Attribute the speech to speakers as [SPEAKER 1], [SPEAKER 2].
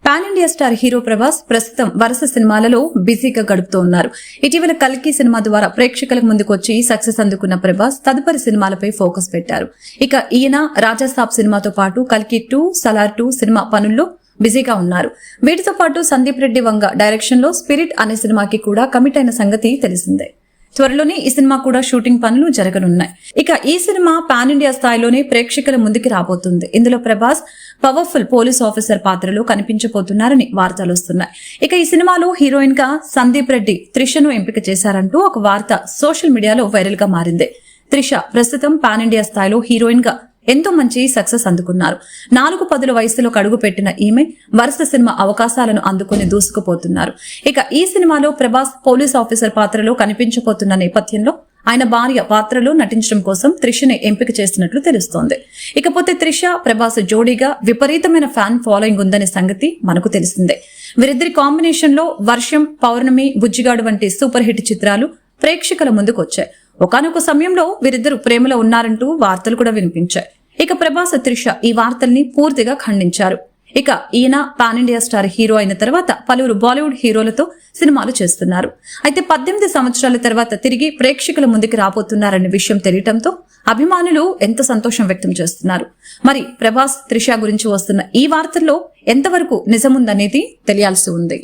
[SPEAKER 1] Pan India star hero Prabhas ప్రస్తుతం వరుస సినిమాలలో బిజీగా గడుపుతూ ఉన్నారు. ఇటీవల కల్కి సినిమా ద్వారా ప్రేక్షకులకు ముందుకొచ్చి సక్సెస్ అందుకున్న ప్రభాస్ తదుపరి సినిమాలపై ఫోకస్ పెట్టారు. ఇక ఈయన రాజాసాబ్ సినిమాతో పాటు కల్కి 2, సలార్ 2 సినిమా పనుల్లో బిజీగా ఉన్నారు. వీటితో పాటు సందీప్ రెడ్డి వంగ డైరెక్షన్ లో స్పిరిట్ అనే సినిమాకి కూడా కమిట్ అయిన సంగతి తెలిసిందే. త్వరలోనే ఈ సినిమా కూడా షూటింగ్ పనులు జరగనున్నాయి. ఇక ఈ సినిమా పాన్ ఇండియా స్థాయిలోనే ప్రేక్షకుల ముందుకి రాబోతుంది. ఇందులో ప్రభాస్ పవర్ఫుల్ పోలీస్ ఆఫీసర్ పాత్రలో కనిపించబోతున్నారని వార్తలు వస్తున్నాయి. ఇక ఈ సినిమాలో హీరోయిన్ గా సందీప్ రెడ్డి త్రిషను ఎంపిక చేశారంటూ ఒక వార్త సోషల్ మీడియాలో వైరల్ గా మారింది. త్రిష ప్రస్తుతం పాన్ ఇండియా స్థాయిలో హీరోయిన్ గా ఎంతో మంచి సక్సెస్ అందుకున్నారు. 4 వయసులో అడుగు పెట్టిన ఈమె వరుస సినిమా అవకాశాలను అందుకుని దూసుకుపోతున్నారు. ఇక ఈ సినిమాలో ప్రభాస్ పోలీస్ ఆఫీసర్ పాత్రలో కనిపించబోతున్న నేపథ్యంలో ఆయన భార్య పాత్రలో నటించడం కోసం త్రిషని ఎంపిక చేసినట్లు తెలుస్తోంది. ఇకపోతే త్రిష ప్రభాస్ జోడీగా విపరీతమైన ఫ్యాన్ ఫాలోయింగ్ ఉందనే సంగతి మనకు తెలిసిందే. వీరిద్దరి కాంబినేషన్ లో వర్షం, పౌర్ణమి, బుజ్జిగాడు వంటి సూపర్ హిట్ చిత్రాలు ప్రేక్షకుల ముందుకు వచ్చాయి. ఒకానొక సమయంలో వీరిద్దరు ప్రేమలో ఉన్నారంటూ వార్తలు కూడా వినిపించాయి. ఇక ప్రభాస్ త్రిష ఈ వార్తల్ని పూర్తిగా ఖండించారు. ఇక ఈయన పాన్ ఇండియా స్టార్ హీరో అయిన తర్వాత పలువురు బాలీవుడ్ హీరోలతో సినిమాలు చేస్తున్నారు. అయితే 18 సంవత్సరాల తర్వాత తిరిగి ప్రేక్షకుల ముందుకు రాబోతున్నారనే విషయం తెలియటంతో అభిమానులు ఎంత సంతోషం వ్యక్తం చేస్తున్నారు. మరి ప్రభాస్ త్రిష గురించి వస్తున్న ఈ వార్తల్లో ఎంతవరకు నిజముందనేది తెలియాల్సి ఉంది.